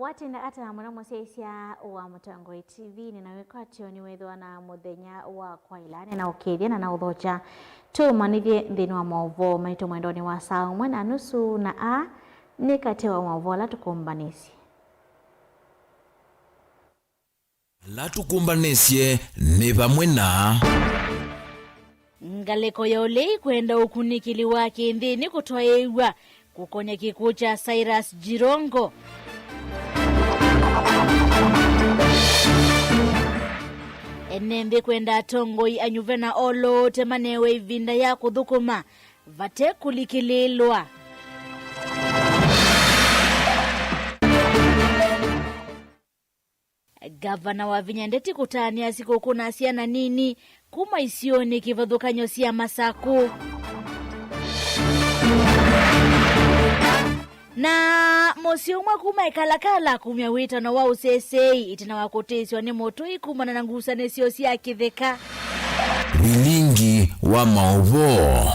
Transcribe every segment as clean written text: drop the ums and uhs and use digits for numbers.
watinda ata mwana musesia wa Mutangoi TV ninaweka tioni wethwa na muthenya wa kwailani na ukiria na uthocha tu manithie thini wa mauvo maito mwendoni wa saa umwe na nusu na a ni kati wa mauvo la tukumbanisye ni pamwe na ngaleko ya ulei kwenda ukunikili wake nthini kutoewa kukonya kikuo cha Cyrus Jirongo. Enembe kwenda Tongoi anyuvena olo temanewe ivinda ya kuthukuma vate kulikililwa. Gavana wa Vinyandeti kutania siku kuna siana nini kuma isioni kivadhukanyo siya Masaku. Na mosiumwa kuma ikalakala kumya wita na wau sesei itina wakotesi wane motoi kuma na nangusa nesio siya kitheka. Wilingi wa mauvo.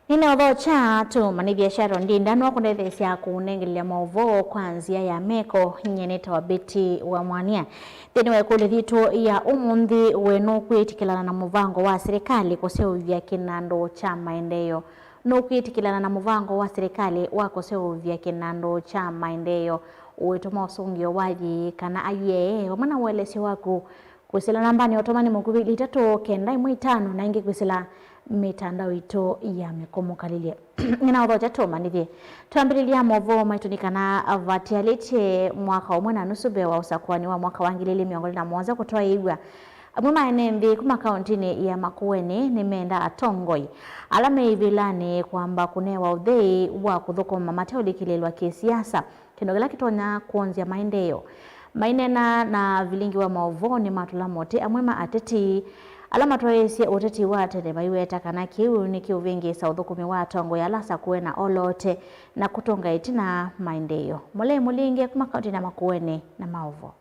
Nina uthocha tu mani biashara ndinda no kundethesia kunengelia mauvo kwanzia ya meko nyeneta wa beti wa mwania thini wa ikulu thitu ya umuthi wenu kwitikilana na muvango wa serikali kuseuvya kinando cha maendeleo no kwitikilana na muvango wa serikali wa kuseuvya kinando cha maendeleo uituma usungio waji kana aye wamana welesi waku kusila nambani otomani mukubili tatu kenda imwitano na ingi kusila mitandao ito ya mikomukalile nina uthocha toma nithi tuambililia movo maitunikana vatialite mwaka umwe na nusu bewa usakwani wa mwaka wa 2021 kutoa igwa mwema enembi kuma kauntini ya Makueni nimeenda Atongoi alame ivilani kwamba kunewa udhei wa kuthukuma mateo likililwa kisiasa kinogela kitonya kuonzia maendeleo mainena na vilingi wa mauvoni matula mote amwema ateti alama toesia uteti wate maiweta kana kiu ni kiu vingi sa uthukumi wa Atongoi alasa kuena olote na kutonga itina maendeleo mole mulinge kuma kaunti na Makueni na mauvo.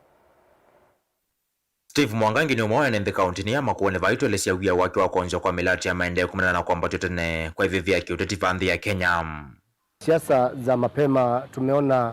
Steve Mwangangi ni umoja nende kaunti ya Makueni vaito lesia ugia waki wa konja kwa milati ya maendeleo kumana na kwamba tutene kwa hivi vyaki uteti vandhi ya Kenya. Siasa za mapema tumeona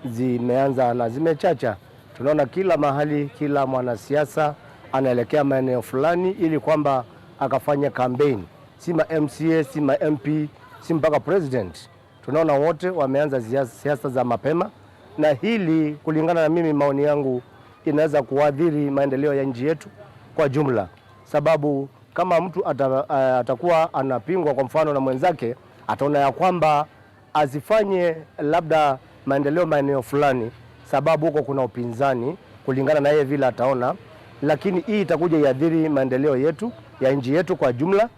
zimeanza na zimechacha. Tunaona kila mahali kila mwanasiasa anaelekea maeneo fulani ili kwamba akafanya campaign. Si ma MCA, si ma MP, si mpaka president. Tunaona wote wameanza siasa za mapema na hili kulingana na mimi maoni yangu inaweza kuadhiri maendeleo ya nchi yetu kwa jumla. Sababu kama mtu atakuwa anapingwa kwa mfano na mwenzake, ataona ya kwamba asifanye labda maeneo fulani sababu huko kuna upinzani kulingana na yeye vile ataona, lakini hii itakuja iadhiri maendeleo yetu ya nchi yetu kwa jumla.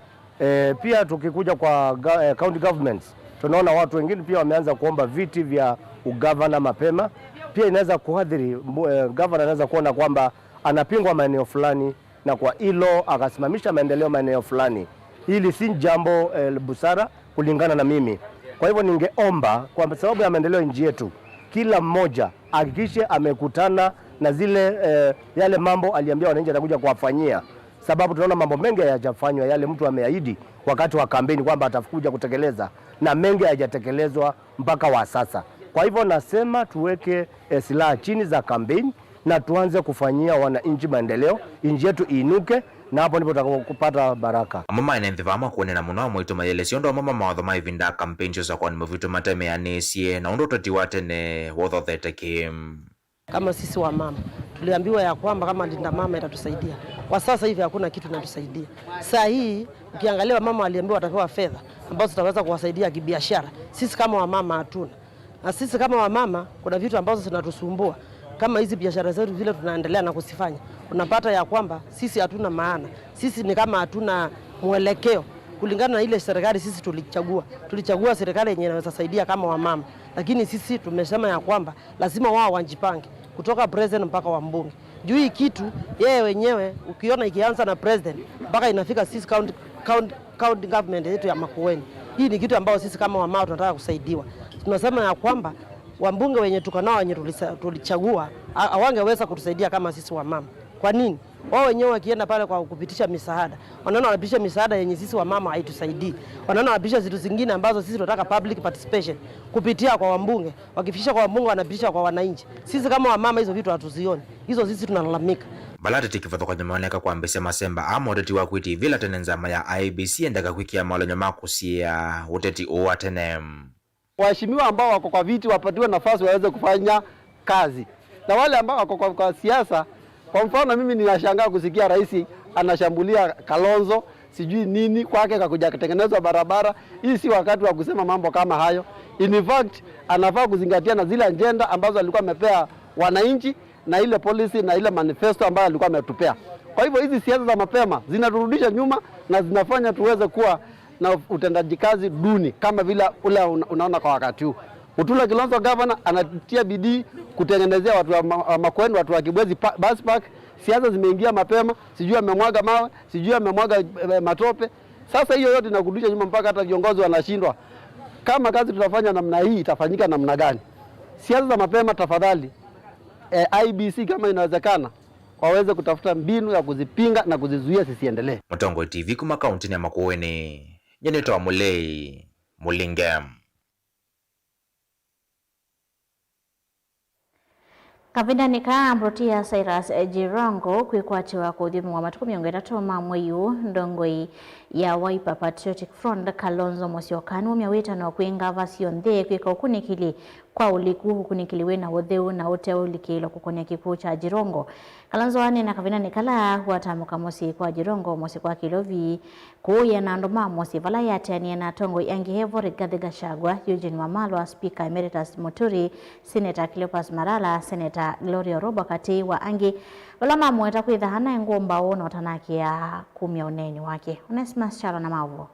Pia tukikuja kwa county governments tunaona watu wengine pia wameanza kuomba viti vya ugavana mapema. Pia inaweza kuadhiri governor anaweza kuona kwamba anapingwa maeneo fulani na kwa hilo akasimamisha maendeleo maeneo fulani. Hili si jambo busara kulingana na mimi. Kwa hivyo ningeomba kwa sababu ya maendeleo nchi yetu kila mmoja hakikishe amekutana na zile yale mambo aliambia wananchi atakuja kuwafanyia, sababu tunaona mambo mengi hayajafanywa yale mtu ameahidi wakati wa kampeni kwamba atakuja kutekeleza na mengi hayajatekelezwa mpaka wa sasa. Kwa hivyo nasema tuweke silaha chini za kampeni na tuanze kufanyia wananchi maendeleo, nchi yetu iinuke na hapo ndipo tutakapopata baraka. Mama enendiva Makueni na muno mwito mayelesio ndo mama mawatho maivinda campaign cho kwa ni mvitu mateme ya nesie na undo totiwate ne wotho thete kim. Kama sisi wa mama tuliambiwa ya kwamba kama Linda Mama itatusaidia. Kwa sasa hivi hakuna kitu kinatusaidia. Saa hii ukiangalia mama waliambiwa watapewa fedha ambazo zitaweza kuwasaidia kibiashara. Sisi kama wamama hatuna. Na sisi kama wamama kuna vitu ambazo zinatusumbua. Kama hizi biashara zetu vile tunaendelea na kusifanya. Unapata ya kwamba sisi hatuna maana. Sisi ni kama hatuna mwelekeo. Kulingana na ile serikali sisi tulichagua serikali yenye inaweza saidia kama wamama, lakini sisi tumesema ya kwamba lazima wao wanjipange kutoka president mpaka wa mbunge. Juu hii kitu yeye wenyewe ukiona ikianza na president mpaka inafika sisi county government yetu ya Makueni. Hii ni kitu ambayo sisi kama wamama tunataka kusaidiwa. Tunasema ya kwamba wambunge wenye tuko nao wenye tulichagua hawangeweza kutusaidia kama sisi wamama. Kwa nini? Wao wenyewe wakienda pale kwa kupitisha misaada, wanaona wanapitisha misaada yenye sisi wamama haitusaidii. Wanaona wanapitisha vitu zingine ambazo sisi tunataka public participation kupitia kwa wambunge. Wakifikisha kwa wambunge wanapitisha kwa wananchi. Sisi kama wamama hizo vitu hatuzioni. Hizo sisi tunalalamika. Balate tikivatho kwa nyamaneka kwa mbese masemba ama uteti wa kwiti vila tenenzama ya IBC endaka kwikia malo nyama kusia uteti owa tenem. Waheshimiwa ambao wako kwa viti wapatiwe nafasi waweze kufanya kazi. Na wale ambao wako kwa siasa, kwa mfano mimi ninashangaa kusikia rais anashambulia Kalonzo, sijui nini kwake kakuja kutengenezwa barabara. Hii si wakati wa kusema mambo kama hayo. In fact, anafaa kuzingatia na zile agenda ambazo alikuwa amepea wananchi na ile policy na ile manifesto ambayo alikuwa ametupea. Kwa hivyo hizi siasa za mapema zinaturudisha nyuma na zinafanya tuweze kuwa na utendaji kazi duni kama vile ule unaona kwa wakati huu. Utula Kilonzo governor anatia bidii kutengenezea watu wa Makueni, watu wa Kibwezi bus park. Siasa zimeingia mapema, sijui amemwaga mawe, sijui amemwaga matope. Sasa hiyo yote inakurudisha nyuma mpaka hata viongozi wanashindwa. Kama kazi tutafanya namna hii itafanyika namna gani? Siasa za mapema tafadhali, IBC kama inawezekana waweze kutafuta mbinu ya kuzipinga na kuzizuia zisiendelee. Mutongo TV kuma kaunti ya Makueni. Nyeneta Mulei Mulingam. Kavida nikaamrotia Cyrus Jirongo kwikwatiwa kuthimu wa matuku 30 mweyu ndongoi ya Wiper Patriotic Front Kalonzo Musyoka umyawita na kuinga vasio nthe kwika ukunikili kwa uliku ukunikiliwe na utheu na ute ulikilo kukonia kikuu cha Jirongo. Kalonzo wane na Kavida nikala huatamuka mosi kwa Jirongo mosi kwa kilovi kuya na ndoma mosi vala yatania na tongo yangi hevo Rigathi Gachagua, Eugene Wamalwa, Speaker Emeritus Muturi, Senator Cleophas Malala, Senator Gloria Robo kati wa angi walama mweta kuidhahana ngomba ona utanaki ya kumia uneni wake. Onesimus Chalo na Mavu.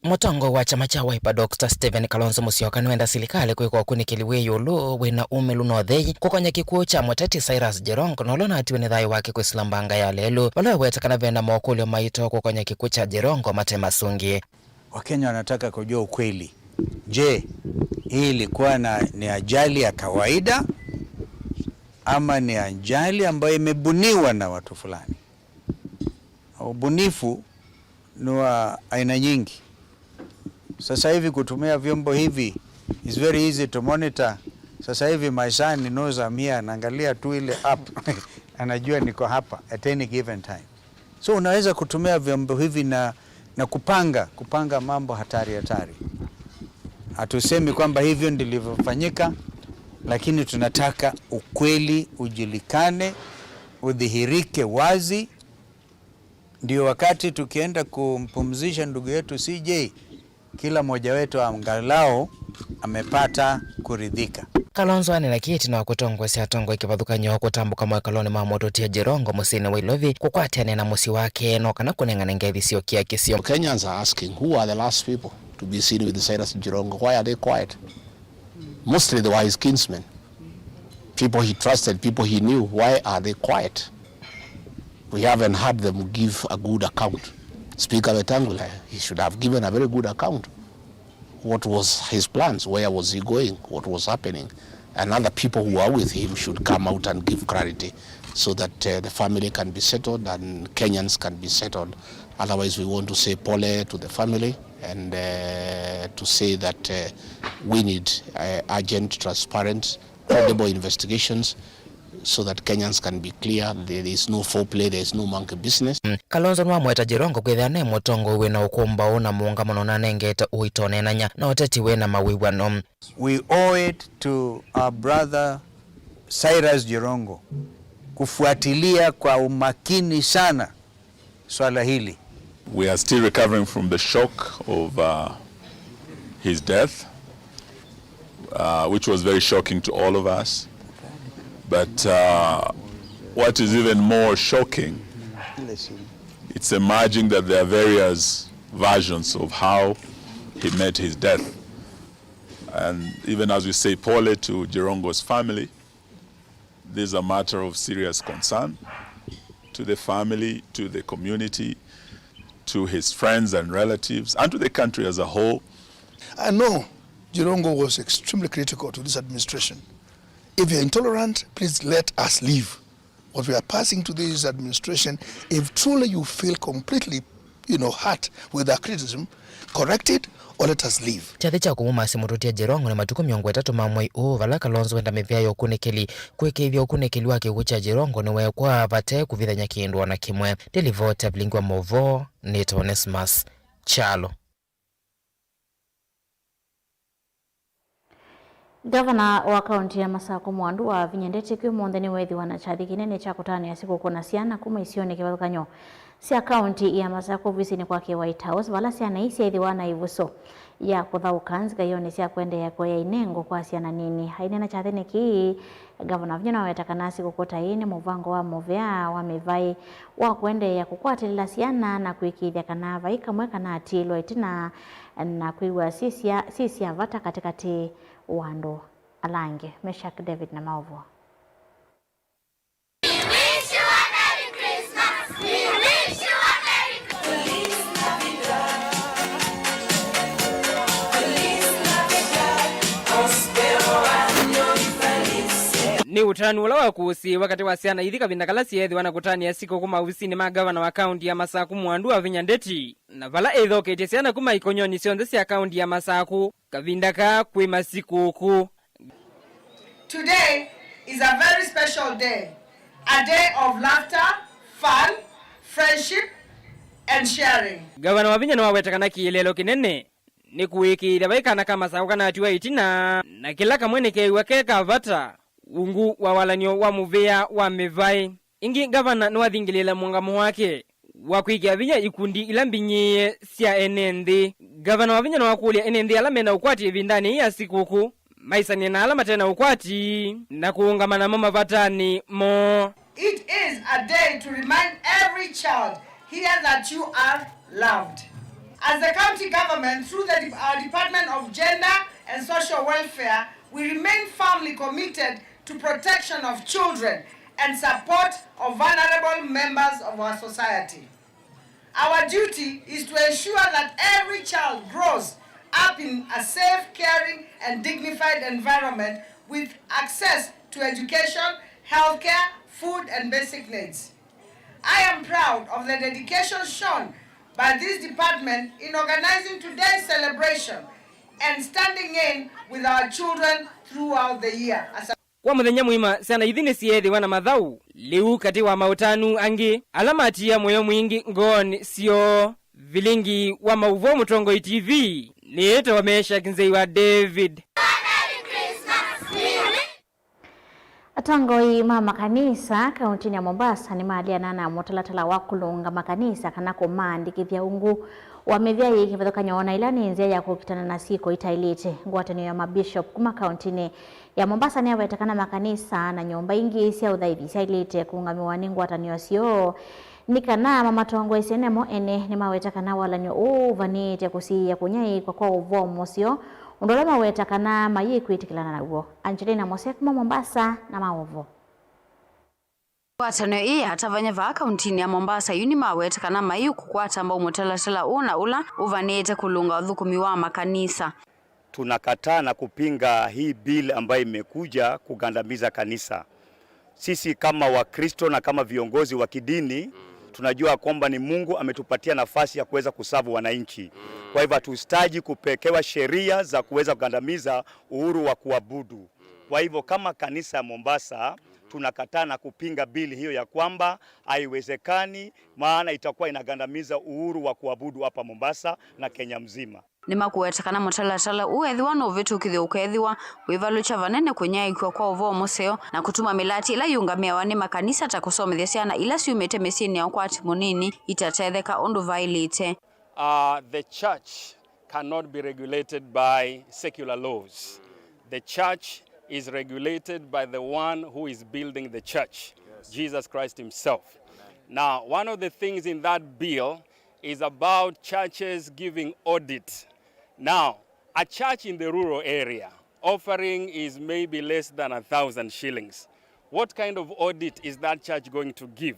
Mutongo wa chama cha Wiper Dr. Stephen Kalonzo Musyoka nwenda silikali kwikwa kunikiliwe yulu wina umelu nothei kukonya kikuo cha muteti Cyrus Jirongo nolona atiwe ni thayu wake kwisilambanga ya lelu wala wetakana vena mwakulio maito kukonya kikuo cha Jirongo Matema Sungi. Wakenya wanataka kujua ukweli. Je, hii ilikuwa ni ajali ya kawaida ama ni ajali ambayo imebuniwa na watu fulani? Ubunifu ni wa aina nyingi. Sasa hivi kutumia vyombo hivi is very easy to monitor. Sasa hivi my son knows I'm here, anaangalia tu ile app anajua niko hapa at any given time. So unaweza kutumia vyombo hivi na kupanga mambo hatari. Hatusemi kwamba hivyo ndilivyofanyika, lakini tunataka ukweli ujulikane, udhihirike wazi. Ndio wakati tukienda kumpumzisha ndugu yetu CJ, kila mmoja wetu angalau amepata kuridhika. Kalonzo anena kieti na kutongwe si atongo ikivathuka nyo kutambuka mwakaloni mamoto tia Jirongo musini wa Ilovi kukwatiane na musi wake no kana kunengana ngethi sio kia kisio. Kenyans are asking who are the last people to be seen with the Cyrus Jirongo. Why are they quiet? Mostly they were his kinsmen. People he trusted, people he knew. Why are they quiet? We haven't heard them give a good account. Speaker Wetangula, he should have given a very good account. What was his plans? Where was he going? What was happening? And other people who are with him should come out and give clarity so that the family can be settled and Kenyans can be settled. Otherwise, we want to say pole to the family and to say that we need urgent, transparent, credible investigations so that Kenyans can be clear. There is no foreplay, there is no monkey business. Kalonzo nwa mweta Jirongo kwithane mutongo wina ukumba una muungamano na nengeta uitonenanya na oteti wena mawiwano. We owe it to our brother Cyrus Jirongo kufuatilia kwa umakini sana swala hili. We are still recovering from the shock of his death, which was very shocking to all of us. But what is even more shocking, it's emerging that there are various versions of how he met his death. And even as we say pole to Jirongo's family, this is a matter of serious concern to the family, to the community, to his friends and relatives, and to the country as a whole. I know Jirongo was extremely critical to this administration. If you're intolerant, please let us leave. What we are passing to this administration, if truly you feel completely, hurt with our criticism, correct it or let us leave. Chathi cha kuuma simurutia Jirongo na matuku 3 mamwe vala Kalonzo wenda mevya yokunekeli kwekevya ukunekeli wake ucha Jirongo ni wekwa vate kuvithanya kindu na kimwe. Delivota Blingwa Movo, Neto Onesmus Chalo. Gavana wa kaunti ya Masako Mwandu wa Vinyandeti kwimunthe ni wethi wana chathi kinene cha kutani ya siku kuna siana kuma isione kivathukanyo sia kaunti ya Masako visini kwake White House vala siana isi ethi wana ivuso ya kuthauka nzika yone sia kwende ya kwa inengo kwa siana nini hainena chathi niki gavana vinyana wetakana siku kota ini muvango wa movea wa mevai wa kwende ya kukwatilila siana na kuikithia kana vaika mweka na atilwa itina na kuiwa sisi ya vata katikati Wando Alange. Meshak David na Maovo. Ni utani ula wa kusi wakati wa siana idhika vindakalasi ethi wanakutani ya siku kuma ofisini magavana wa kaunti ya Masako Mwandu wa Vinyandeti na vala edho kete siana kuma ikonyoni sionthesi ya kaunti ya Masako kavindaka kwe masiku uku. Today is a very special day, a day of laughter, fun, friendship and sharing. Gavana wa Vinyana wawetakana kielelo kinene ni kuwikira vaikana kama Masako kana atiwa itina na kila kamwene keiwa keka vata ungu wa walanyo wa muvea wa mevai. Ingi gavana nuwathingilila mwangamo wake wakuikia vinya ikundi ilambinye sia enenthi. Gavana wa Vinyana wakulia enenthi alamena ukwati vindani ya sikuku maisani na alama tena ukwati na kuungamana mama vatani mo. It is a day to remind every child here that you are loved. As the county government, through our Department of Gender and Social Welfare, we remain firmly committed to protection of children and support of vulnerable members of our society. Our duty is to ensure that every child grows up in a safe, caring, and dignified environment with access to education, healthcare, food, and basic needs. I am proud of the dedication shown by this department in organizing today's celebration and standing in with our children throughout the year. Kwa muthenya muima sana ithine siethi wana mathau liu kati wa mautanu angi alamati ya moyo mwingi ngoni sio vilingi wa Mauvo Mutongo TV Nieto wa Meshak Nzei wa David. Atangoi mama kanisa kaunti ya Mombasa ni maaliana na mutalatala wa kulunga makanisa kanako maandikithia ungu wamevya hiki vathukanyo ilani nzia ya kukitana na siko itailite ngwatanio ya mabishop kuma kaunti ya Mombasa ni awetakana makanisa na nyumba ingi sia udhaithi sia ilite kuungamiwa ni ngwatanio sio nikana mama tongo isenemo ene ni mawetakana walanyo uvanite kusiya kunyai kwa uvomo sio undolema wetakana mayi kwitikilana na uo. Angelina Mosek Mombasa na Maovo. Ngwatanio ii atavanya va kauntini ya Mombasa yuni mawetakana mayi kukwata ambao mutalatala una ula uvanite kulunga uthukumi wa makanisa. Tunakataa na kupinga hii bill ambayo imekuja kugandamiza kanisa. Sisi kama Wakristo na kama viongozi wa kidini tunajua kwamba ni Mungu ametupatia nafasi ya kuweza kusavu wananchi. Kwa hivyo hatuhitaji kupekewa sheria za kuweza kugandamiza uhuru wa kuabudu. Kwa hivyo kama kanisa ya Mombasa tunakataa na kupinga bili hiyo ya kwamba haiwezekani, maana itakuwa inagandamiza uhuru wa kuabudu hapa Mombasa na Kenya mzima. Nima kuwetakana mutalatala uethiwa no vitu kithio ukethiwa wivalucha vanene kunyaikwa kwa uvo museo na kutuma milati ila yungamia wani makanisa takusomethia ciana ila ciumite misiini ya kwati munini itatetheka undu vailite. The church cannot be regulated by secular laws. The church is regulated by the one who is building the church, Jesus Christ himself. Now, one of the things in that bill is about churches giving audit. Now, A church in the rural area offering is maybe less than 1,000 shillings. What kind of audit is that church going to give?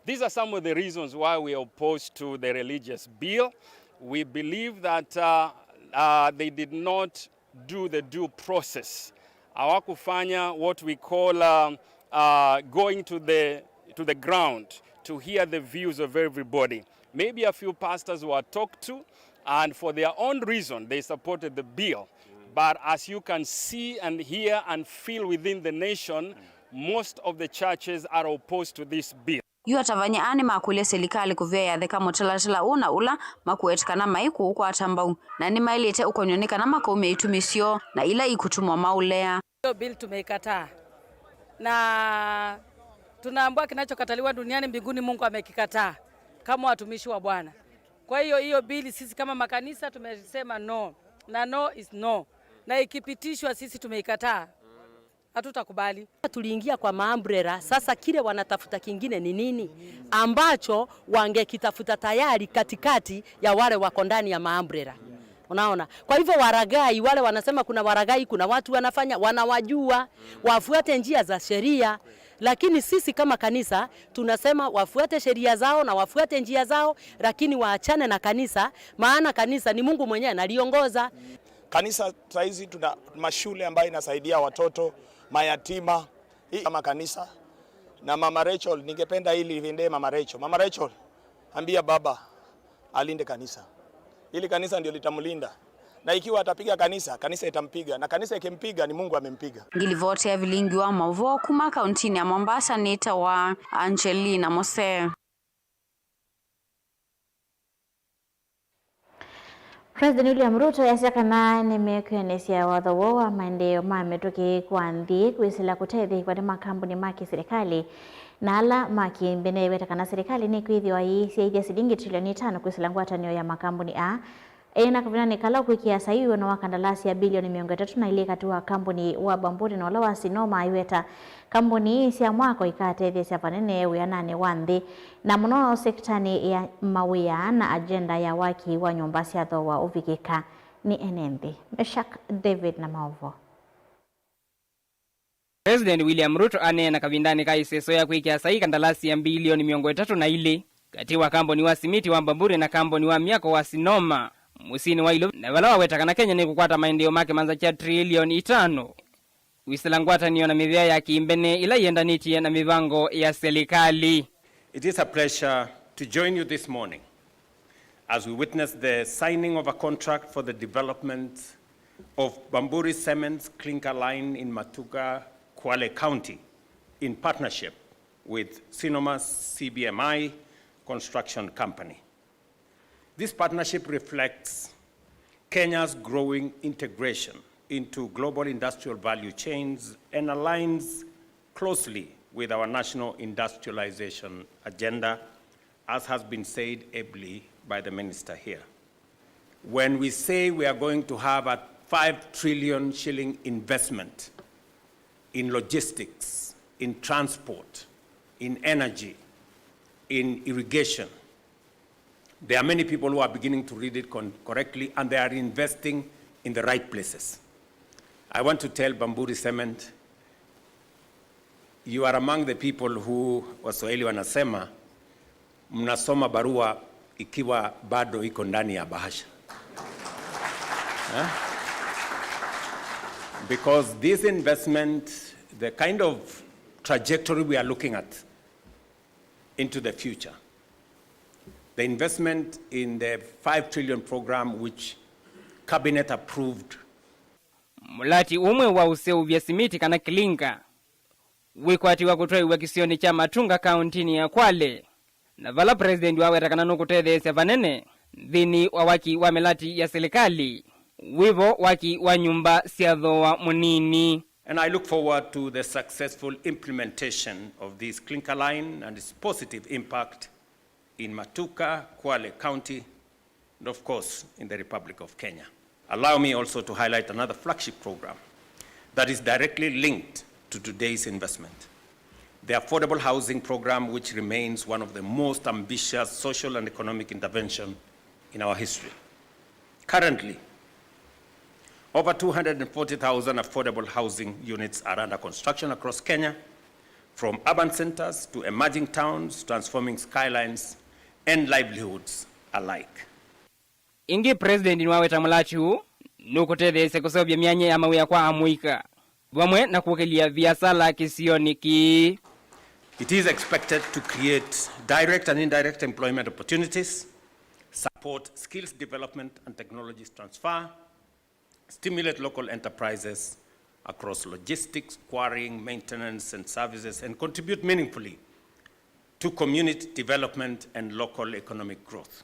These are some of the reasons why we are opposed to the religious bill. We believe that they did not do the due process. Hawakufanya what we call going to the ground to hear the views of everybody. Maybe a few pastors were talked to, and for their own reason, they supported the bill. But as you can see and hear and feel within the nation, most of the churches are opposed to this bill. Yu atavanya ane makuile serikali kuvia yatheka motalatala una ula makuetikana maiku kwa atambau na ni mailete ukonyonekana makaume itumisio na ila ikutumwa maulea. Hiyo bill tumeikataa. Na tunaambia kinachokataliwa duniani mbinguni Mungu amekikataa kama watumishi wa Bwana. Kwa hiyo bill sisi kama makanisa tumesema no. Na no is no. Na ikipitishwa sisi tumeikataa. Hatutakubali. Tuliingia kwa maambrera, sasa kile wanatafuta kingine ni nini ambacho wangekitafuta tayari katikati ya wale wako ndani ya maambrera. Unaona? Kwa hivyo waragai wale wanasema kuna waragai, kuna watu wanafanya, wanawajua, wafuate njia za sheria. Lakini sisi kama kanisa tunasema wafuate sheria zao na wafuate njia zao, lakini waachane na kanisa, maana kanisa ni Mungu mwenyewe analiongoza. Kanisa saizi tuna mashule ambayo inasaidia watoto mayatima. Hii kama kanisa na Mama Rachel, ningependa hili liende Mama Rachel. Mama Rachel, ambia baba alinde kanisa. Hili kanisa ndio litamlinda. Na ikiwa atapiga kanisa, kanisa itampiga. Na kanisa ikimpiga ni Mungu amempiga. Ngilivote ya vilingi wa Mavo kuma kauntini ya Mombasa nita wa Angelina Mose. President William Ruto yasakana nemekwenesia watho wa maendeleo mametoke kwanthi kwisila kutethi kwa makambuni maki serikali na ala maki mbene wetakana serikali ni kwithiwa hii cia shilingi trilioni 5 kwisila ngwatanio ya makambuni ena kavina nikala kuikia sahihi na wakandalasi ya bilioni 300 na ile katua kampuni wa Bamburi na wala wa Sinoma iweta kampuni cia mwako ikatethi cia panene ya 8 wanthi na muno sektani ya mawia na agenda ya waki wa nyumba cia thowa uvikika ni enembi. Meshak David na Maovo. President William Ruto anena kavindani kaiseso ya kuikia sahihi kandalasi ya bilioni 300 na ile katiwa kampuni wa simiti wa Bamburi na kampuni wa miako wa Sinoma musini wa ilo na wala wetakana Kenya ni kukwata maendeleo make manza cha trilioni 5 wisilangwata niyo na mivya ya kiimbene ila yendaniti na mivango ya serikali. It is a pleasure to join you this morning as we witness the signing of a contract for the development of Bamburi Cement's clinker line in Matuga, Kwale County in partnership with Sinoma CBMI Construction Company. This partnership reflects Kenya's growing integration into global industrial value chains and aligns closely with our national industrialization agenda, as has been said ably by the minister here. When we say we are going to have a 5 trillion shilling investment in logistics, in transport, in energy, in irrigation, there are many people who are beginning to read it correctly, and they are investing in the right places. I want to tell Bamburi Cement, you are among the people who Waswahili wanasema mnasoma barua ikiwa bado iko ndani ya bahasha. Because this investment, the kind of trajectory we are looking at into the future, the investment in the 5 trillion program which cabinet approved. Mulati umwe wa useu vya simiti kana kilinka wikwati wa kutoi wa kisioni cha Matunga kauntini ya Kwale na vala president wa wetakana nukutethe sevanene dhini wa waki wa melati ya serikali wivo waki wa nyumba siadho wa munini. And I look forward to the successful implementation of this clinker line and its positive impact in Matuka, Kwale County, and of course in the Republic of Kenya. Allow me also to highlight another flagship program that is directly linked to today's investment. The Affordable Housing Program, which remains one of the most ambitious social and economic interventions in our history. Currently, Over 240,000 affordable housing units are under construction across Kenya, from urban centers to emerging towns, transforming skylines and livelihoods alike. Ingi President niwaweta mulachu nukutethese kusobya myanya ya mawia kwa amuika vamwe na kuokelia biasala kisioniki. It is expected to create direct and indirect employment opportunities, support skills development and technologies transfer, stimulate local enterprises across logistics, quarrying, maintenance and services, and contribute meaningfully to community development and local economic growth.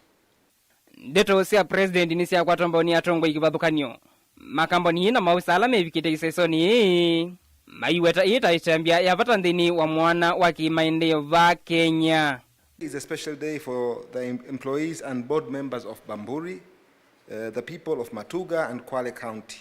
Deto sia President ni sia kwa tombo ni atongo ikibadhukanyo. Makamboni na mausala mevikite isesoni. Maiweta ita itambia ya vatandini wa mwana waki maendeleo va Kenya. It is a special day for the employees and board members of Bamburi, the people of Matuga and Kwale County.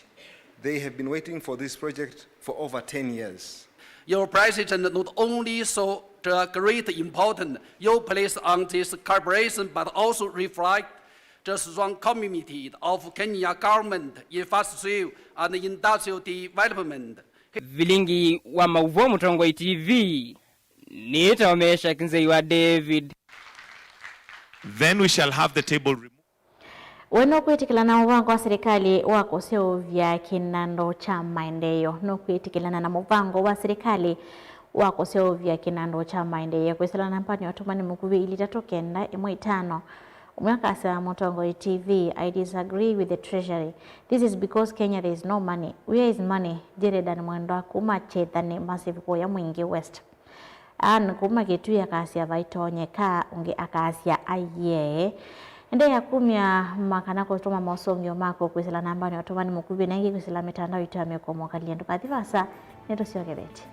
They have been waiting for this project for over 10 years. Your president not only saw the great importance you place on this collaboration, but also reflect the strong commitment of Kenya government in infrastructure and industrial development. Vilingi wa mauvo Mutongoi TV. Nita omesha kinzei wa David. Then we shall have the table removed. Weno kuitikilana na muvango wa serikali wako seovya kinando cha maendeleo. No kuitikilana na muvango wa serikali wako seovya kinando cha maendeleo. Kuisilana mpani watumani mkubi ilitatokenda imwe Umwaka sa Mutongoi TV, I disagree with the treasury. This is because Kenya there is no money. Where is money? Jere dani mwendo kumache dhani massive kwa ya mwingi West. Kuma kitu ya kasi ya vaitonye ka unge akasi ya aye. Ende ya kumia makanako tuma mausongyo mako kuisila nambani watumani mkubi na ingi kuisila mitandao ito ya meko mwaka liendo kathivasa. Neto siyo gebeti.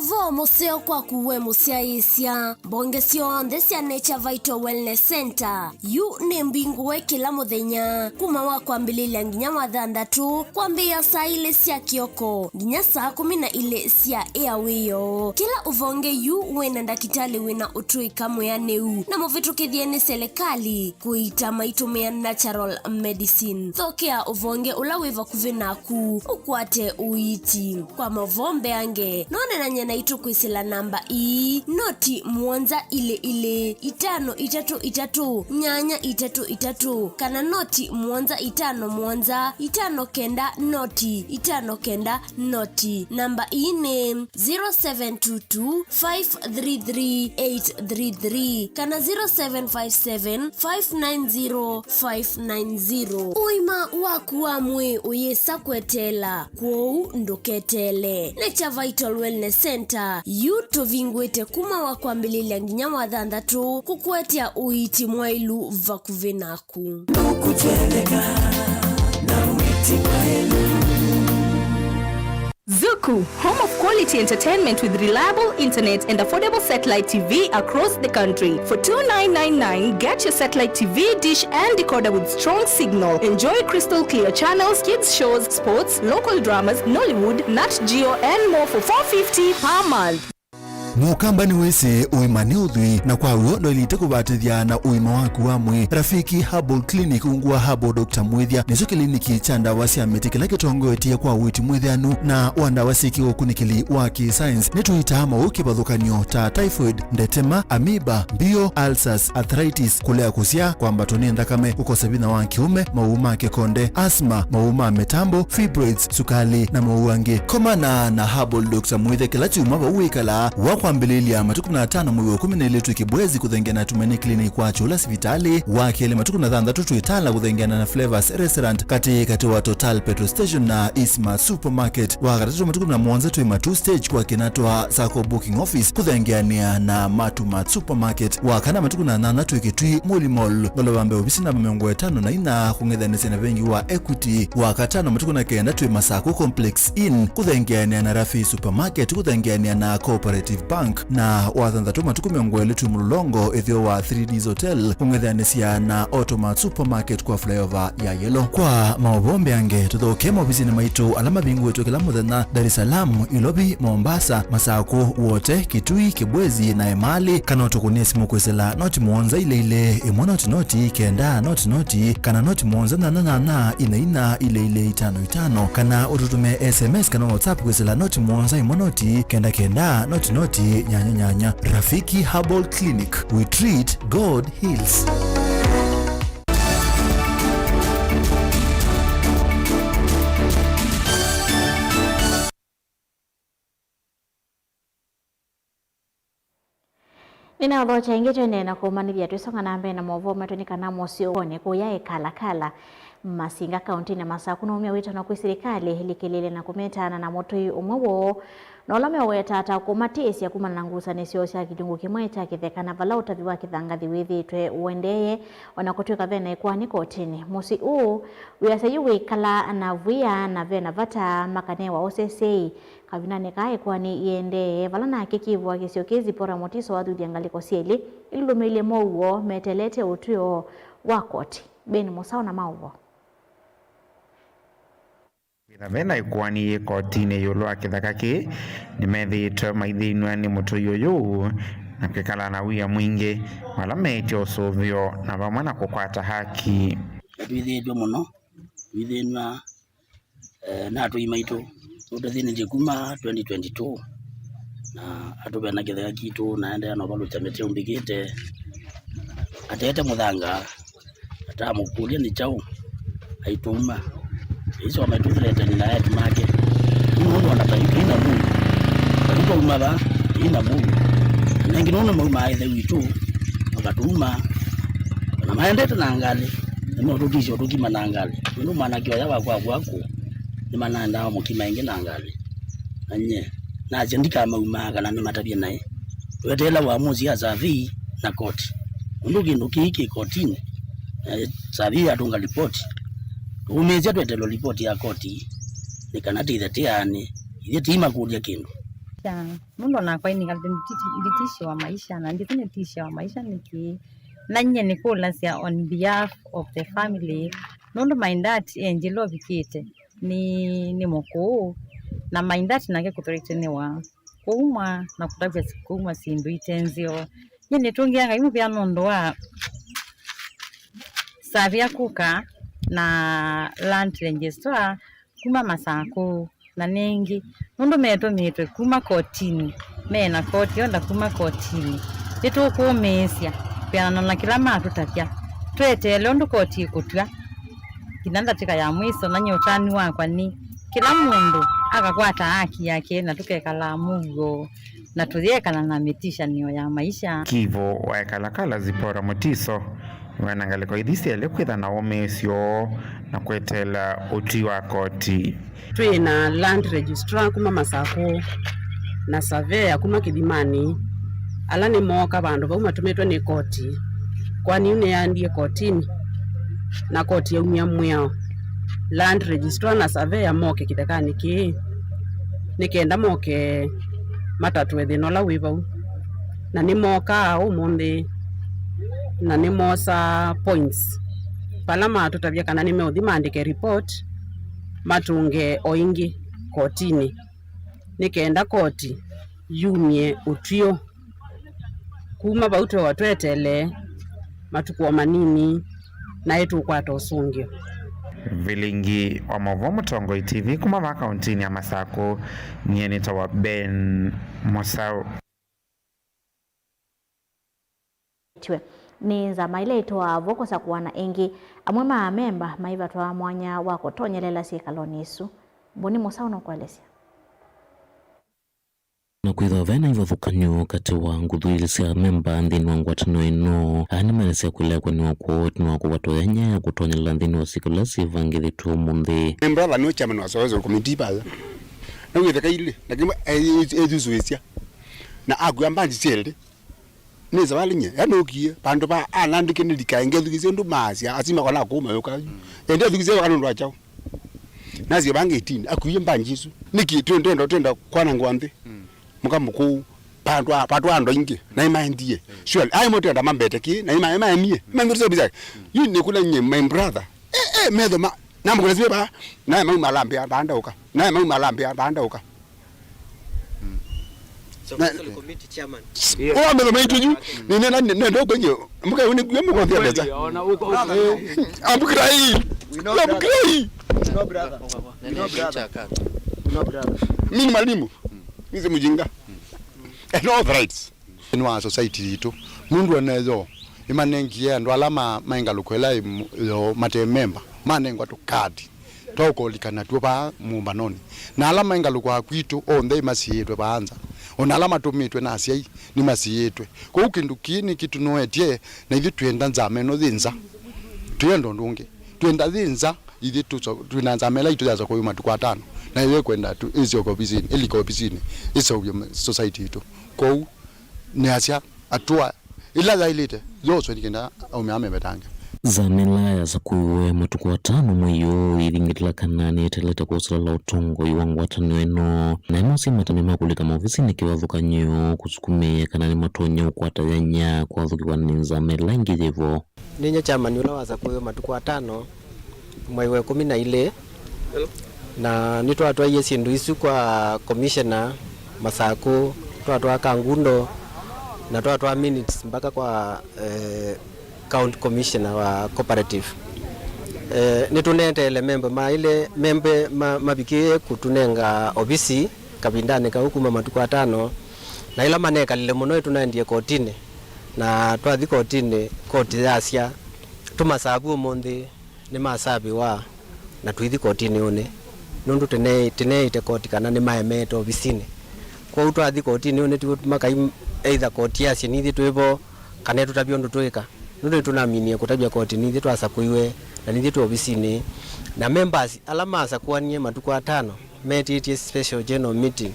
Uvo museo kwa kuwe musia isia bongesio ndesia Nature Vital Wellness Center yu ni mbinguwe kila muthenya kuma wa kwambililia nginya wa thandatu kwambia saa ile sia kioko nginya saa 12 sia airwayo kila uvonge yu wena ndakitali wina utui kamwe ya neu na muvitu kithieni serikali kuita maitumia natural medicine thokea uvonge ula wiva kuvinaku ukwate uiti kwa mavombe ange none na nyena itu kuisila namba noti mwanza ile 533 nyanya 33 kana noti mwanza 5 mwanza 5 kenda noti 5 kenda noti namba ne 0722 533833 kana 0757 590 uima waku wamwe uyesa kwetela kwou nduketele Nature Vital Wellness Center yuto vingwete kuma wa kwambililia nginya wa thandatu kukwetia uiti mwailu vakuvenaku Zuku, home of quality entertainment with reliable internet and affordable satellite TV across the country. For $29.99, get your satellite TV dish and decoder with strong signal. Enjoy crystal clear channels, kids shows, sports, local dramas, Nollywood, Nat Geo and more for $4.50 per month. Mukambani wese uimani udhui na kwa uondo ilite kubatithia na uima waku wamwe Rafiki Herbal Clinic ungua Herbal Dr. Mwithia nizo kliniki chanda wasi ametikila kitongo etia kwa uiti mwithianu na wanda wasiki ukunikili waki science nituita mauki bathukanio ta typhoid, ndetema, amoeba, bio, ulcers, arthritis, kulea kusia kwa mbatoni ndakame kukosa bina wa kiume, mauma kekonde, asthma, mauma metambo, fibroids, sukali na mauange. Komana na Herbal Dr. Mwithia kila chuma uikala kwambililia matuku na 5 mwe 12 kibwezi kuthengena tumeni clinic kwa chula hospitali wakele matuku na 3 itala kuthengena na Flavors Restaurant kati wa Total Petrol Station na Isma Supermarket wakati matuku na mwanza tu matu stage kwa kinatoa Sako Booking Office kuthengena na Matuma Supermarket wakana matuku na 8 ikitui Muli Mall balobambe obisi na miongo 5 na ina kungedhanisa na vengi wa Equity wakatano matuku na kenda tu Masako Complex Inn kuthengena na Rafi Supermarket kuthengena na Cooperative Bank na wathanthatu matuku miongwele tu mulolongo ithio wa 3Ds Hotel ung'ethanisia na Automat Supermarket kwa flyover ya Yellow. Kwa mauvombe ange tuthoke maofisini maitu alama bingu wetu kila muthenya Dar es Salaam, Ilobi, Mombasa, Masako, wote Kitui, Kibwezi na Emali kana utukunie simu kwesela noti muonza ile imwe noti kenda noti kana noti muonza na ina ile 55 kana ututume SMS kana WhatsApp kwesela noti muonza imwe noti kenda noti nyanya. Rafiki Herbal Clinic, we treat, God heals. Nina odhocha ingecho nena kumanivya tuisonga nambe na mwovo matoni kana mosi one kuyae kala Masinga County na Masako na umia wita na kui serikali likelele na kumetana na motoi umwewo na olame weta kumatisi ya kumana nangusa nesiosi ya kidungu kimweta kithekana vala utaviwa kithangathi withitwe uendeye wanakutuika vena ikuani kotini. Musi uyasayu kala na vya na vena vata makanewa OCC kavinane kae kwani iendeye vala na kikivu kisiokezi pora motiso wadu diangaliko sieli ilumile mouwo metelete utuyo wakoti. Beni Musao na mauvo. Vena ikuani kotini yolo akithakaki nimethitwe maithinwa ni mutu yuyu na kikala na wia mwingi wala meti osuvyo na vamwe na kukwata haki. Twithitwe muno withinwa na tuimaitu utathini jikuma 2022 na atuvena kitheka kitu naenda no balu chamete umbikite atete muthanga atamukulia ni chau aituma hizo ametuleta ni naye tumake mungu anataka ina mungu kwa umaba ina mungu na nginono mama aidha witu akatuma na maendete na angali ndio rudisho tukima na angali ndio maana kio yaba kwako ni maana ndao mukima ingi na angali anye na ajendika mauma kana ni matabia naye wetela waamuzi ya zavi na koti ndugi hiki kotini sabi atunga ripoti umezia twetelo ripoti ya koti nikanati ithetiane ithetima kulia kindu ya mundo na kwa ini kalitishi wa maisha na nditine tisha wa maisha niki nanye nikula sia on behalf of the family nondo maindat enjelo bikite ni moko na maindat nake kutoretenewa kuuma na kutabya kuuma sindu itenzio nyene tungianga imu bya nondo wa savia kuka na land registrar kuma Masako na nengi nondo meto metwe kuma kotini mena koti onda kuma kotini eto kuomesia pia nona kila matu tapya twetele ondo koti kutwa kinanda tika ya mwiso na nyotani wakwa ni kila mundu akakwata haki yake na tukekala mugo na tuliekana na metisha niyo ya maisha kivo waekalakala zipora motiso wanangaliko idhisiele kwitha na omesio na kwetela uti wa koti twina land registrar kuma Masako na surveyor kuma Kidimani ala ni moka bandu bauma tumetwe ni koti kwani une yandie kotini na koti ya umia mwao land registrar na surveyor moke kithekani ki nikenda moke matatu ethino la wivau na ni moka umundi na ni mosa points palama tutabia kana ni meudhi maandike report matunge oingi kotini nikenda koti yumie utio kuma bauto watwetele matuko manini na yetu kwata usungio vilingi wa Movomo Tongo TV kuma va kauntini ya Masako nyeni tawa Ben Musao ni za maile toa voko sa kuwana engi amwe memba maiva toa mwanya wako tonyelela sikalonisu Boni Musao no kwalesia na kwitha vena ivathukanyo kati wa nguthu cia memba nthini wa ngwatano ino ani manese kulekwa ni wako ni wako watoyanya ya kutonyela nthini wa sikula sivangithitwo munthi memba la no chairman wa Soweto committee pa na withe kaile lakini ezuzuisia na agwa mbanji chelde ni zawalinye yanokie bandu ba anandike ni dikaenge thukize ndu masia asima kona kuma yoka ende thukize kana ndo achao nazi bange 18 akuye mbanji su niki twenda kwana ngwanthe mukamuku Patwa ando ingi na ima ndiye. Sure, ai moto anda mambete ki na ima mie. Mangurso bisa. You ne kula nye my brother. Medo ma na mkula zibe ba. Na ima malambi anda uka. Na ima malambi anda uka. So the committee chairman. Oh, medo mai tuju. Ni na ndo benyo. Mka uni gwe mko ndia beza. Amkrai. Amkrai. No brother. No brother. No brother. Mimi mwalimu. Mimi mjinga. And all rights. In our society itu mundu anezo imanengia ndo alama mainga lukwela yo mate member manengwa to card toko likana tupa mumbanoni na alama inga lukwa kwitu onde masiyetwe baanza ona alama tumitwe na asiai ni masiyetwe ko ukindukini kitu noetie na ithi twenda nzame no thinza tuyendo ndungi twenda thinza ithi twinanza mela itu yaza ko yuma tukwatano na iwe kwenda tu izio ko bizini iliko bizini iso society itu ko ni asia atua ila zailite zoso nikenda au meame betanga zamela za kuwe matuku watano mweyo ilingitila kanani eteleta kusala la utongo iwangu watano eno na emosi matamima kulika maofisi nikiwavuka nyo kusukume kanani matonyo kwa tayanya kwa vuki wa ninzamela ingijevo Ninyo chairman yula waza kuwe matuku watano mwewe 14 na nito atwa yesi ndu isu kwa commissioner Masako twatwa Kangundo na twatwa minutes mpaka kwa county commissioner wa cooperative nitunete ile membe mabikie kutunenga obisi kabindane ka hukuma matuku atano na ila maneka lile muno tunaendie kotini na twathi kotini koti yasia tumasabu monde ni masabi wa na twithi kotini one nundu tene ite koti kana ni maemeto obisini kwa utwathi kotini one tu makai either koti yasia nithi twibo kana tutabio ndu twika nundu tunaminie kutabia koti nithi twasakuiwe na nithi tu obisini na members alama asakuanie matuku atano meti special general meeting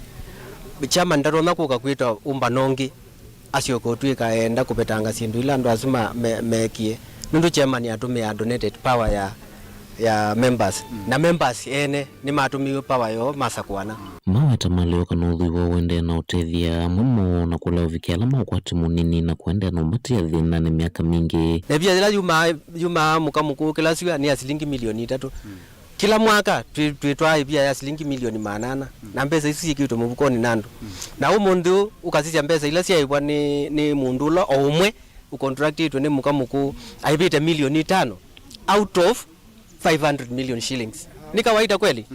chama ndarona kuka kwita umbanongi asio kotwika enda kupetanga sindu ila ndo azuma mekie nundu chairman atumia donated power ya members na members ene ni matumiwe power yo masakwana maweta maleo kanodhi wa wende na utethia mumo na kula uvikiala makwati munini na kuende na umbati ya dhina ni miaka mingi na pia zila yuma mukamuku kila siku ni asilingi milioni 3 kila mwaka twitwa pia ya asilingi milioni 800 na mbesa isi kitu mubukoni nando na umundu ukasisya mbesa ila siyaibwa ni mundu lo omwe ucontracted ne mukamuku aibite milioni 5 out of 500 million shillings ni kawaida kweli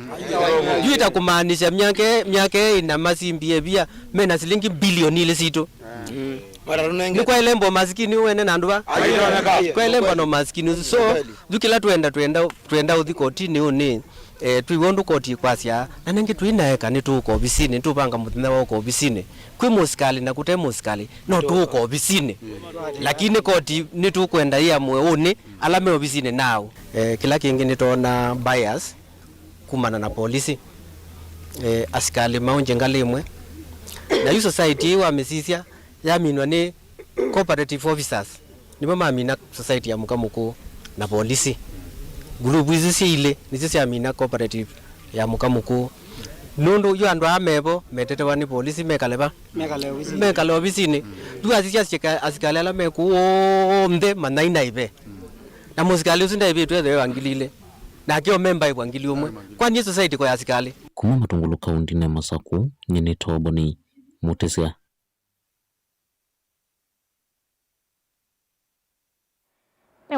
juu itakumaanisha miaka ina masimbie pia mena shilingi bilioni ile sito ni kwa lembo maskini uene nanduba kwa lembo no maskini so dukila tuenda uthi kotini uni tuiwondu koti kwasia na nengi tuinaeka ni tuko obisini tupanga muthina wako obisini kwi musikali na kute musikali no tuko obisini lakini koti ni tukwenda ya mwe uni alame obisini nao kila kingi nitona bias kumana na polisi askali maunje ngalimwe na yu society wa mesisia yaminwa ni cooperative officers nibo mamina society ya mukamuku na polisi group hizi sile nisi amina cooperative ya mukamuku nundu yu andu amebo metete wani polisi mekale obisini du asisia askali ala meku mde manaina ibe na musikali usinda ibe twethe wangilile na kio member ibwangili umwe kwani society kwa askali kuma matungulu kaunti na Masaku nyene toboni mutesia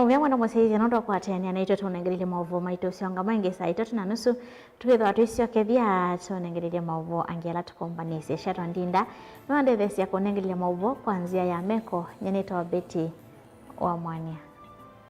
Uvya mwana mwasaizi anondo kwa teni anaito tunengelele maovo maito usionga mange saa 3:30 tukitho atuisio kethia tunengelele maovo angela tukombanisi Sharon Ndinda nwande thesi ya kunengelele maovo kwanzia ya meko nyenito wa Beti wa Mwania.